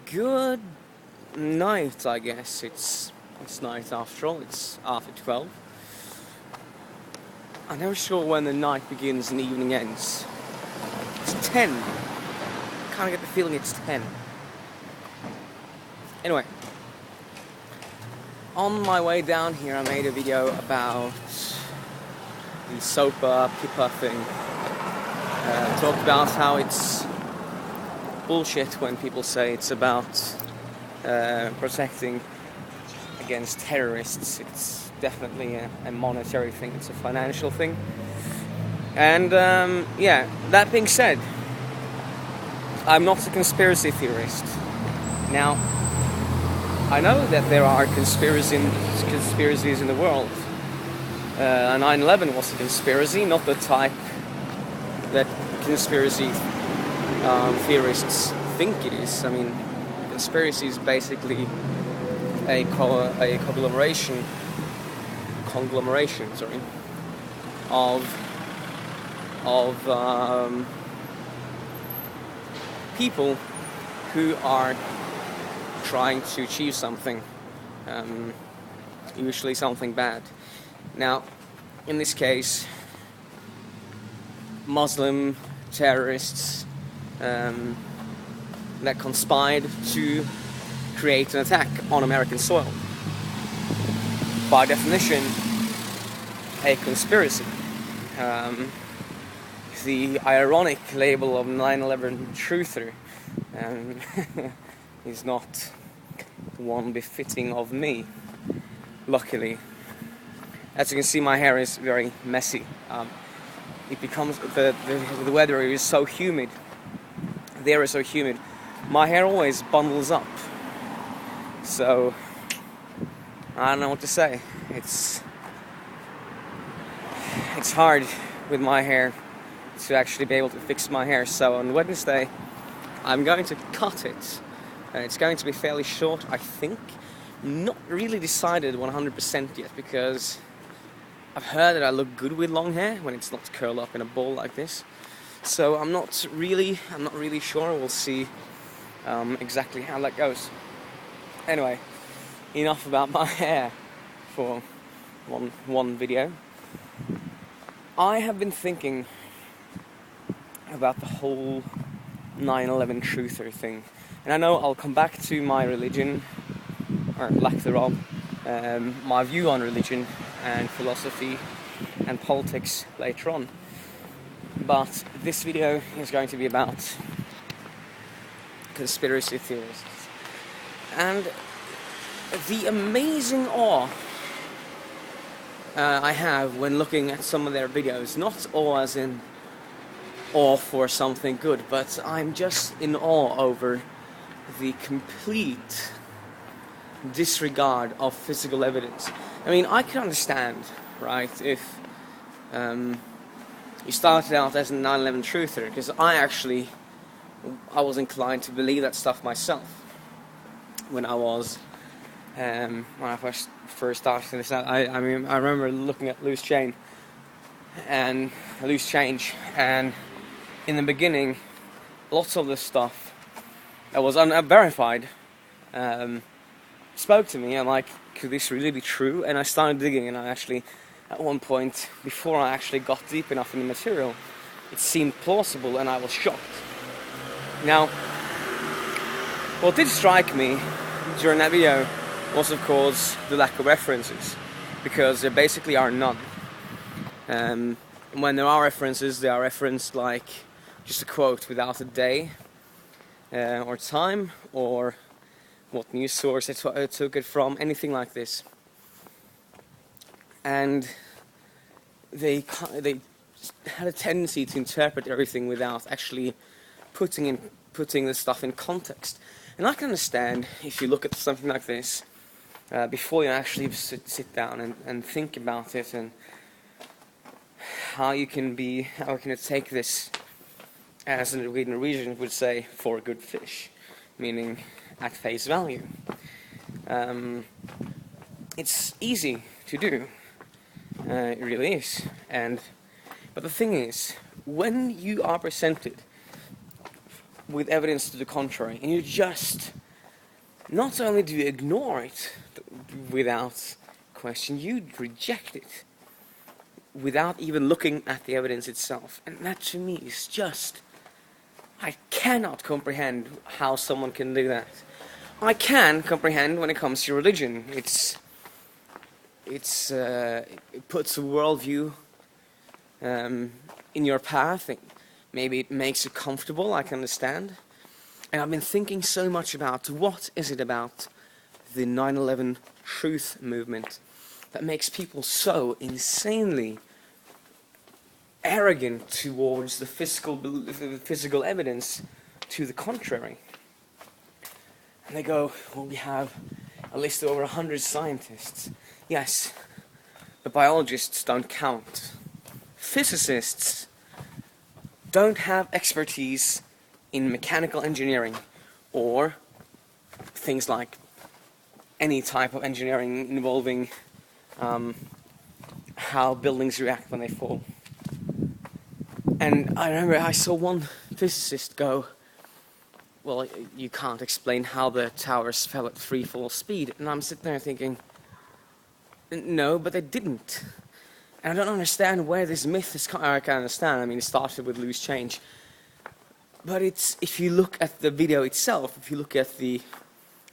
Good night, I guess. It's night after all. It's after 12. I'm never sure when the night begins and the evening ends. It's 10. I kind of get the feeling it's 10. Anyway, on my way down here, I made a video about the SOPA PIPA thing. Talked about how it's bullshit when people say it's about protecting against terrorists. It's definitely a monetary thing, it's a financial thing. And that being said, I'm not a conspiracy theorist. Now, I know that there are conspiracies in the world. 9/11 was a conspiracy, not the type that conspiracy theorists think it is. I mean, conspiracy is basically a conglomeration, of people who are trying to achieve something, usually something bad. Now, in this case, Muslim terrorists that conspired to create an attack on American soil. By definition, a conspiracy. The ironic label of 9/11 truther is not one befitting of me, luckily. As you can see, my hair is very messy. It becomes the weather is so humid. The air is so humid. My hair always bundles up. So I don't know what to say. It's hard with my hair to actually be able to fix my hair. So on Wednesday, I'm going to cut it. It's going to be fairly short, I think. Not really decided 100% yet, because I've heard that I look good with long hair when it's not curled up in a ball like this. So I'm not really sure. We'll see exactly how that goes. Anyway, enough about my hair for one video. I have been thinking about the whole 9/11 truther thing, and I know I'll come back to my religion, or lack thereof, my view on religion and philosophy and politics later on. But this video is going to be about conspiracy theorists and the amazing awe I have when looking at some of their videos. Not awe as in awe for something good, but I'm just in awe over the complete disregard of physical evidence. I mean, I can understand, right, if you started out as a 9/11 truther, because I was inclined to believe that stuff myself when I first started this out. I mean, I remember looking at Loose Change, and in the beginning, lots of the stuff that was unverified spoke to me. I'm like, could this really be true? And I started digging, and I actually, at one point, before I actually got deep enough in the material, it seemed plausible, and I was shocked. Now, what did strike me during that video was, of course, the lack of references, because there basically are none. When there are references, they are referenced like just a quote without a day or time or what news source it took it from, anything like this. And they had a tendency to interpret everything without actually putting the stuff in context. And I can understand if you look at something like this before you actually sit down and think about it, and how you can take this, as the Norwegians would say, for a good fish, meaning at face value. It's easy to do, it really is. But the thing is, when you are presented with evidence to the contrary, and you just, not only do you ignore it without question, you reject it without even looking at the evidence itself. And that to me is just, I cannot comprehend how someone can do that. I can comprehend when it comes to religion. It puts a worldview in your path. Maybe it makes you comfortable, I can understand. And I've been thinking so much about what is it about the 9/11 truth movement that makes people so insanely arrogant towards the physical evidence to the contrary. And they go, well, we have a list of over 100 scientists. Yes, the biologists don't count. Physicists don't have expertise in mechanical engineering or things like any type of engineering involving how buildings react when they fall. And I remember I saw one physicist go, well, you can't explain how the towers fell at free fall speed. And I'm sitting there thinking, no, but they didn't. And I don't understand where this myth is coming. I can understand, I mean, it started with loose change. But if you look at the video itself, if you look at the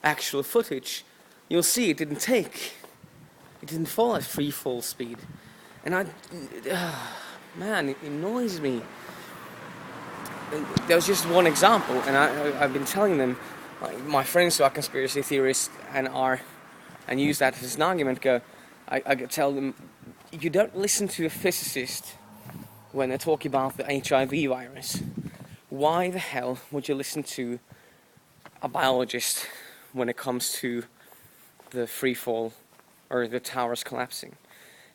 actual footage, you'll see it didn't fall at free fall speed. And man, it annoys me. There was just one example, and I've been telling them, like, my friends who are conspiracy theorists and use that as an argument, I tell them, you don't listen to a physicist when they're talking about the HIV virus. Why the hell would you listen to a biologist when it comes to the free fall or the towers collapsing?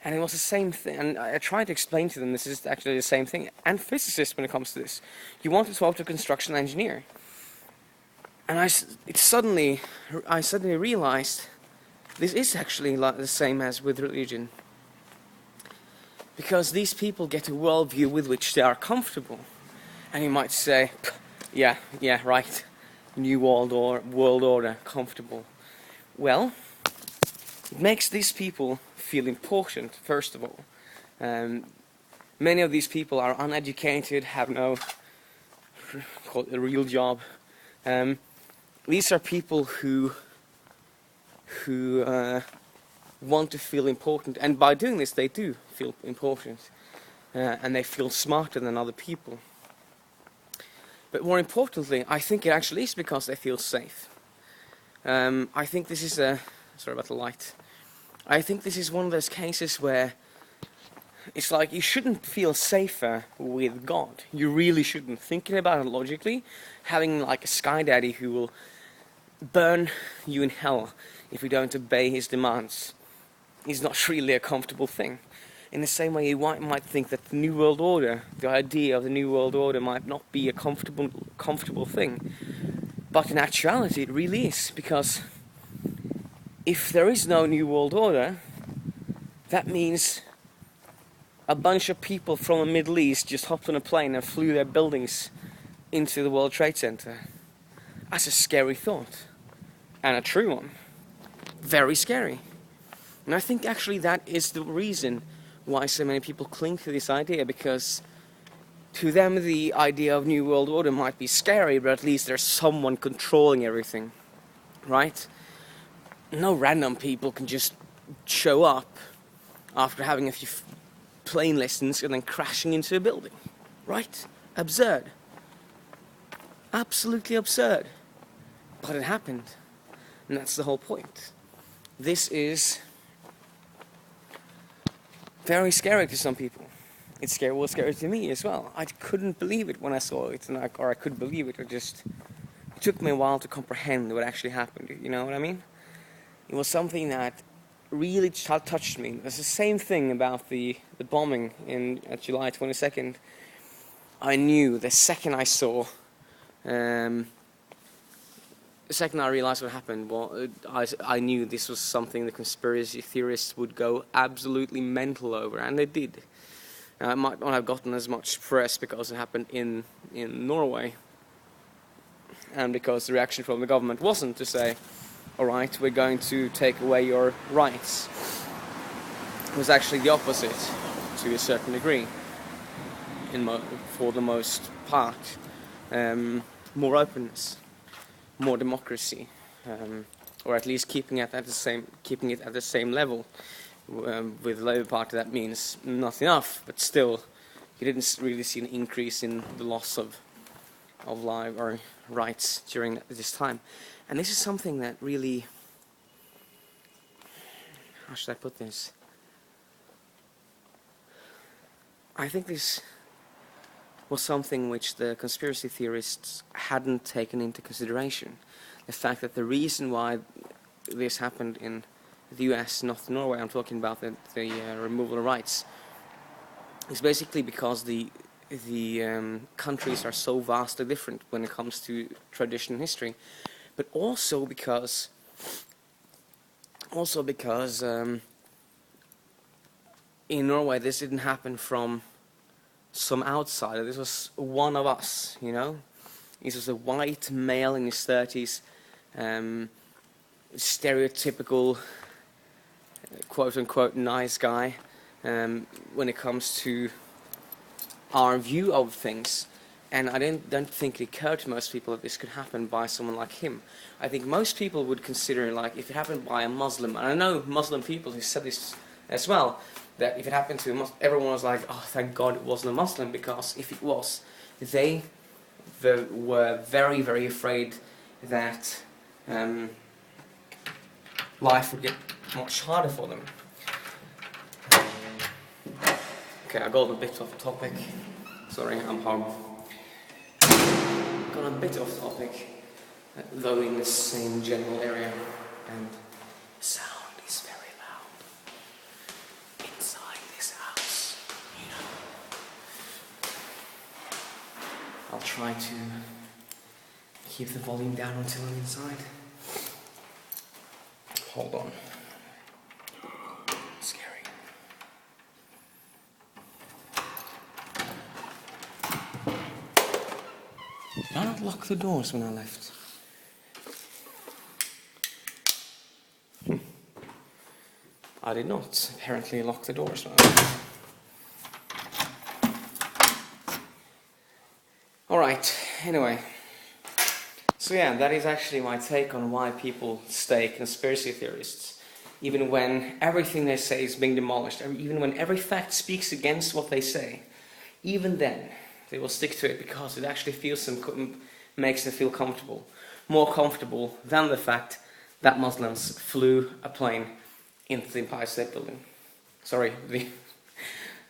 And it was the same thing, and I tried to explain to them this is actually the same thing, and physicists when it comes to this. You want to talk to a construction engineer. And I suddenly realized this is actually the same as with religion. Because these people get a worldview with which they are comfortable. And you might say, yeah, right, New World Order, comfortable. Well, it makes these people feel important, first of all. Many of these people are uneducated, have no call it a real job. These are people who want to feel important, and by doing this they do feel important, and they feel smarter than other people. But more importantly, I think it actually is because they feel safe. I think this is sorry about the light. I think this is one of those cases where it's like you shouldn't feel safer with God. You really shouldn't. Thinking about it logically, having like a sky daddy who will burn you in hell if you don't obey his demands is not really a comfortable thing. In the same way, you might think that the New World Order, the idea of the New World Order, might not be a comfortable thing. But in actuality, it really is, because if there is no New World Order, that means a bunch of people from the Middle East just hopped on a plane and flew their buildings into the World Trade Center. That's a scary thought, and a true one. Very scary. And I think actually that is the reason why so many people cling to this idea, because to them the idea of New World Order might be scary, but at least there's someone controlling everything, right? No random people can just show up after having a few plane lessons and then crashing into a building, right? Absurd. Absolutely absurd. But it happened, and that's the whole point. This is very scary to some people. Was scary to me as well. I couldn't believe it when I saw it, or I could believe it. It took me a while to comprehend what actually happened. You know what I mean? It was something that really touched me. It's the same thing about the bombing at July 22nd. I knew the second I saw, the second I realized what happened, well, I knew this was something the conspiracy theorists would go absolutely mental over, and they did. It might not have gotten as much press because it happened in Norway, and because the reaction from the government wasn't to say, alright, we're going to take away your rights. It was actually the opposite, to a certain degree, for the most part. More openness, more democracy, or at least keeping it at the same level. With the Labour Party, that means not enough, but still, you didn't really see an increase in the loss of life or rights during this time. And this is something that really, how should I put this? I think this was something which the conspiracy theorists hadn't taken into consideration. The fact that the reason why this happened in the US, not Norway, I'm talking about the removal of rights, is basically because the countries are so vastly different when it comes to tradition and history, but also because in Norway this didn't happen from some outsider. This was one of us, you know. This was a white male in his 30s, stereotypical, quote-unquote, nice guy when it comes to our view of things. And I don't think it occurred to most people that this could happen by someone like him. I think most people would consider, like, if it happened by a Muslim, and I know Muslim people who said this as well, that if it happened to a Muslim, everyone was like, oh, thank God it wasn't a Muslim, because if it was, they were very, very afraid that life would get much harder for them. Okay, I got a bit off topic. Sorry, I'm home. Got a bit off topic, though in the same general area, and the sound is very loud inside this house, you know. I'll try to keep the volume down until I'm inside. Hold on. Scary. Did I not lock the doors when I left? I did not apparently lock the doors when I left. Alright, anyway. So yeah, that is actually my take on why people stay conspiracy theorists. Even when everything they say is being demolished, even when every fact speaks against what they say, even then they will stick to it because it actually makes them feel comfortable. More comfortable than the fact that Muslims flew a plane into the Empire State Building. Sorry,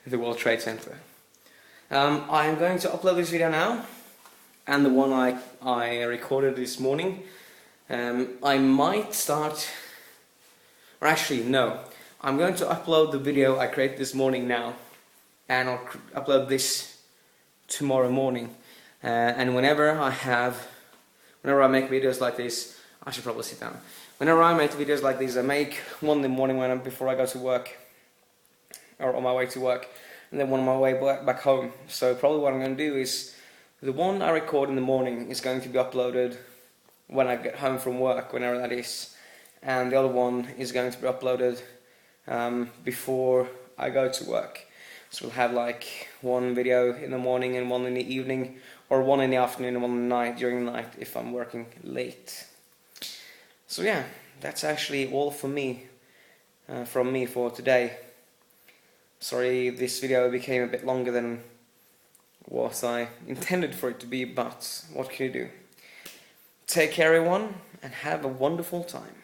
the World Trade Center. I am going to upload this video now, and the one I recorded this morning. I might start, or actually no, I'm going to upload the video I created this morning now, and I'll upload this tomorrow morning. And whenever I make videos like this, I should probably sit down. Whenever I make videos like these, I make one in the morning before I go to work, or on my way to work, and then one on my way back home. So probably what I'm going to do is, the one I record in the morning is going to be uploaded when I get home from work, whenever that is, and the other one is going to be uploaded before I go to work. So we'll have like one video in the morning and one in the evening, or one in the afternoon and one in the night, during the night if I'm working late. So yeah, that's actually all for me, from me for today. Sorry this video became a bit longer than what I intended for it to be, but what can you do? Take care everyone, and have a wonderful time.